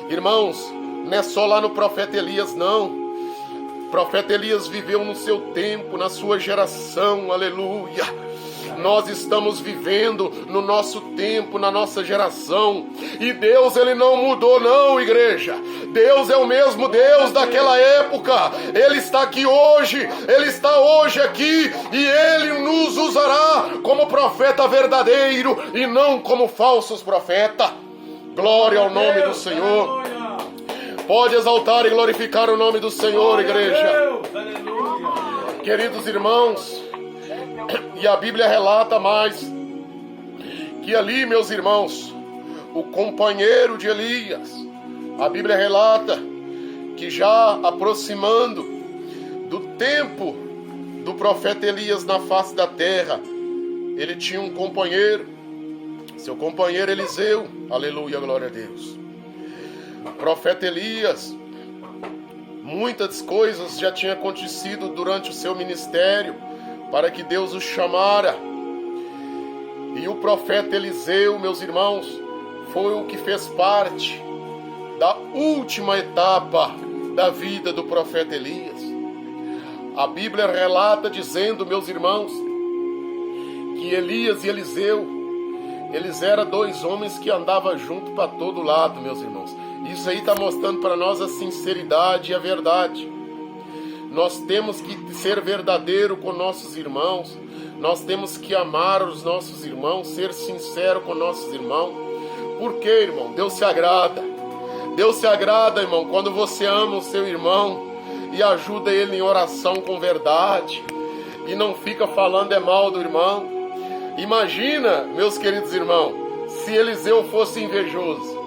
Irmãos, não é só lá no profeta Elias, não. O profeta Elias viveu no seu tempo, na sua geração, aleluia. Nós estamos vivendo no nosso tempo, na nossa geração. E Deus, Ele não mudou não, igreja. Deus é o mesmo Deus daquela época. Ele está aqui hoje. Ele está hoje aqui. E Ele nos usará como profeta verdadeiro e não como falsos profetas. Glória ao nome do Senhor. Pode exaltar e glorificar o nome do Senhor, igreja. Queridos irmãos, e a Bíblia relata mais, que ali, meus irmãos, o companheiro de Elias, a Bíblia relata que já aproximando do tempo do profeta Elias na face da terra, ele tinha um companheiro, seu companheiro Eliseu. Aleluia, glória a Deus. O profeta Elias, muitas coisas já tinham acontecido durante o seu ministério para que Deus o chamara. E o profeta Eliseu, meus irmãos, foi o que fez parte da última etapa da vida do profeta Elias. A Bíblia relata dizendo, meus irmãos, que Elias e Eliseu, eles eram dois homens que andavam junto para todo lado, meus irmãos. Isso aí está mostrando para nós a sinceridade e a verdade. Nós temos que ser verdadeiro com nossos irmãos. Nós temos que amar os nossos irmãos, ser sincero com nossos irmãos. Por quê, irmão? Deus se agrada. Deus se agrada, irmão, quando você ama o seu irmão e ajuda ele em oração com verdade e não fica falando mal do irmão. Imagina, meus queridos irmãos, se Eliseu fosse invejoso.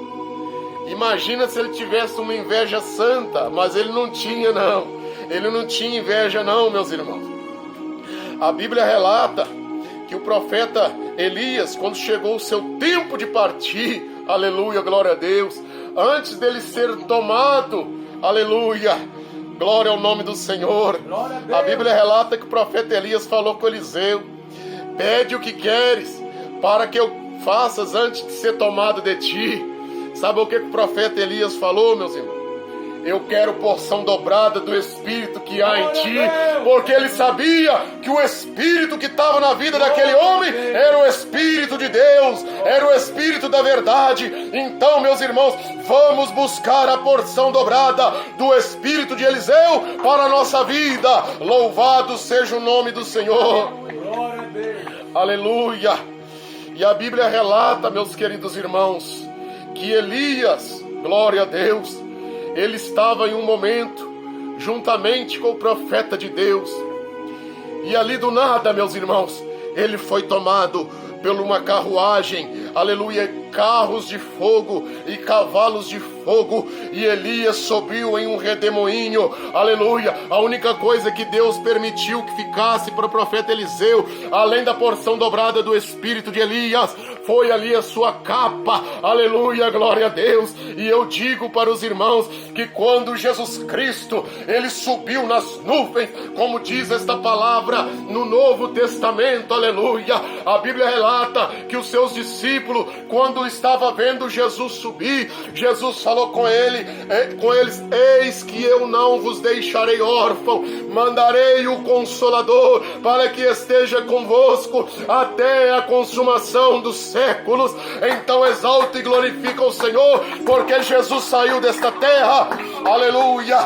Imagina se ele tivesse uma inveja santa, mas ele não tinha não. Ele não tinha inveja não, meus irmãos. A Bíblia relata que o profeta Elias, quando chegou o seu tempo de partir, aleluia, glória a Deus, antes dele ser tomado, aleluia, glória ao nome do Senhor, a Bíblia relata que o profeta Elias falou com Eliseu: pede o que queres para que eu faças antes de ser tomado de ti. Sabe o que o profeta Elias falou, meus irmãos? Eu quero porção dobrada do Espírito que há em ti, porque ele sabia que o Espírito que estava na vida daquele homem era o Espírito de Deus, era o Espírito da verdade. Então, meus irmãos, vamos buscar a porção dobrada do Espírito de Eliseu para a nossa vida. Louvado seja o nome do Senhor. Aleluia. E a Bíblia relata, meus queridos irmãos, que Elias, glória a Deus, ele estava em um momento juntamente com o profeta de Deus, e ali do nada, meus irmãos, ele foi tomado por uma carruagem, aleluia, carros de fogo e cavalos de fogo, e Elias subiu em um redemoinho, aleluia. A única coisa que Deus permitiu que ficasse para o profeta Eliseu, além da porção dobrada do Espírito de Elias, foi ali a sua capa, aleluia, glória a Deus. E eu digo para os irmãos que quando Jesus Cristo, ele subiu nas nuvens, como diz esta palavra no Novo Testamento, aleluia, a Bíblia relata que os seus discípulos, quando estava vendo Jesus subir, Jesus falou com eles: eis que eu não vos deixarei órfão, mandarei o Consolador para que esteja convosco até a consumação dos séculos. Então exalta e glorifica o Senhor, porque Jesus saiu desta terra, aleluia,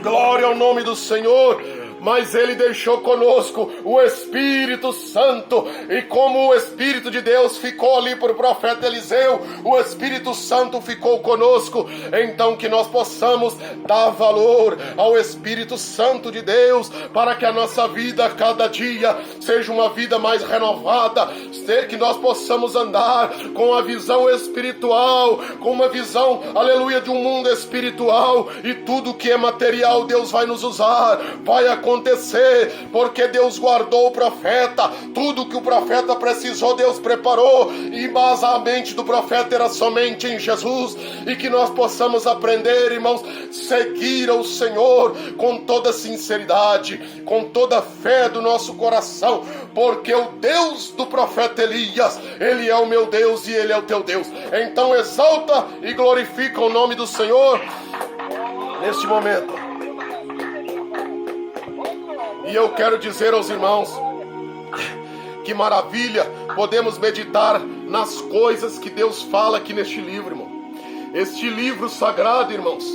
glória ao nome do Senhor. Mas ele deixou conosco o Espírito Santo, e como o Espírito de Deus ficou ali para o profeta Eliseu, o Espírito Santo ficou conosco. Então que nós possamos dar valor ao Espírito Santo de Deus, para que a nossa vida cada dia seja uma vida mais renovada, que nós possamos andar com a visão espiritual, com uma visão, aleluia, de um mundo espiritual, e tudo que é material Deus vai nos usar, vai acontecer, porque Deus guardou o profeta. Tudo que o profeta precisou, Deus preparou, e mas a mente do profeta era somente em Jesus. E que nós possamos aprender, irmãos, seguir ao Senhor com toda sinceridade, com toda a fé do nosso coração, porque o Deus do profeta Elias, ele é o meu Deus e ele é o teu Deus. Então exalta e glorifica o nome do Senhor neste momento. E eu quero dizer aos irmãos, que maravilha podemos meditar nas coisas que Deus fala aqui neste livro, irmão. Este livro sagrado, irmãos,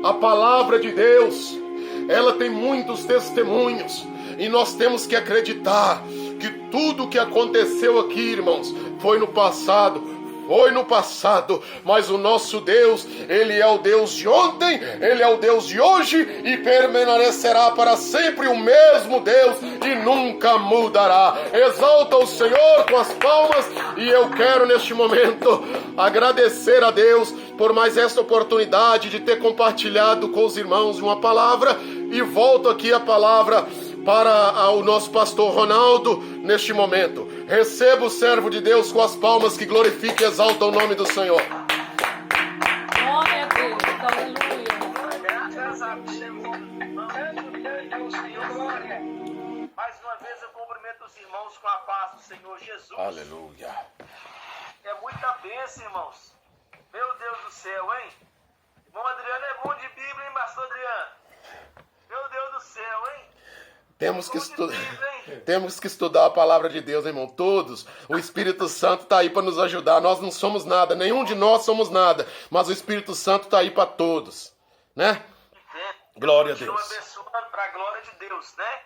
a palavra de Deus, ela tem muitos testemunhos, e nós temos que acreditar que tudo que aconteceu aqui, irmãos, foi no passado, mas o nosso Deus, ele é o Deus de ontem, ele é o Deus de hoje, e permanecerá para sempre o mesmo Deus, e nunca mudará. Exalta o Senhor com as palmas. E eu quero neste momento agradecer a Deus por mais esta oportunidade de ter compartilhado com os irmãos uma palavra, e volto aqui a palavra para o nosso pastor Ronaldo neste momento. Receba o servo de Deus com as palmas que glorifica e exalta o nome do Senhor. Glória a Deus, aleluia. Graças a Deus, Senhor, glória. Mais uma vez eu cumprimento os irmãos com a paz do Senhor Jesus. Aleluia. É muita bênção, irmãos. Meu Deus do céu, hein? Irmão Adriano é bom de Bíblia, hein, pastor Adriano? Meu Deus do céu, hein? Temos que estudar a palavra de Deus, irmão. Todos. O Espírito Santo está aí para nos ajudar. Nós não somos nada. Nenhum de nós somos nada. Mas o Espírito Santo está aí para todos. Né? Glória a Deus. Continua abençoando para a glória de Deus, né?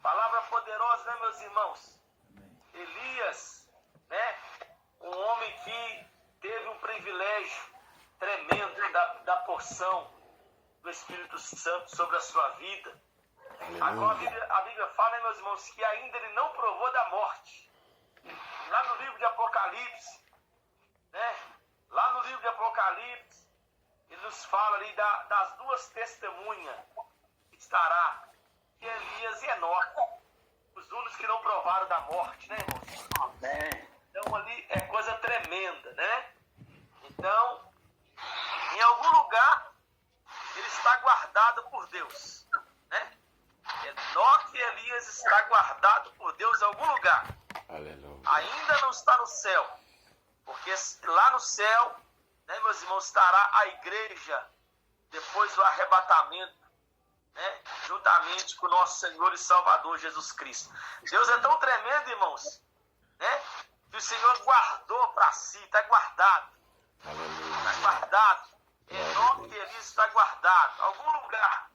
Palavra poderosa, né, meus irmãos? Elias, né? Um homem que teve um privilégio tremendo da porção do Espírito Santo sobre a sua vida. Agora a Bíblia fala, né, meus irmãos, que ainda ele não provou da morte. Lá no livro de Apocalipse, né? Lá no livro de Apocalipse, ele nos fala ali das duas testemunhas que estará, que é Elias e Enoque, os únicos que não provaram da morte, né, irmãos? Amém. Então ali é coisa tremenda, né? Então, em algum lugar, ele está guardado por Deus, né? Enoque e Elias está guardado por Deus em algum lugar. Aleluia. Ainda não está no céu, porque lá no céu, né, meus irmãos, estará a igreja depois do arrebatamento, né, juntamente com o nosso Senhor e Salvador Jesus Cristo. Deus é tão tremendo, irmãos, né, que o Senhor guardou para si, está guardado. Está guardado. Enoque e Elias está guardado. Algum lugar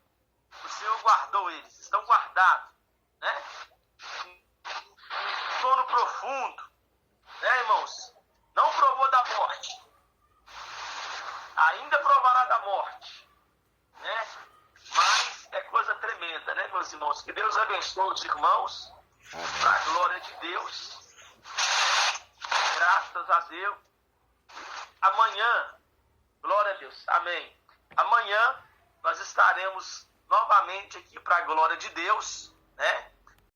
o Senhor guardou eles, estão guardados, né? Um sono profundo, né, irmãos? Não provou da morte, ainda provará da morte, né? Mas é coisa tremenda, né, meus irmãos? Que Deus abençoe os irmãos, para a glória de Deus, graças a Deus. Amanhã, glória a Deus, amém. Amanhã nós estaremos novamente aqui para a glória de Deus, né?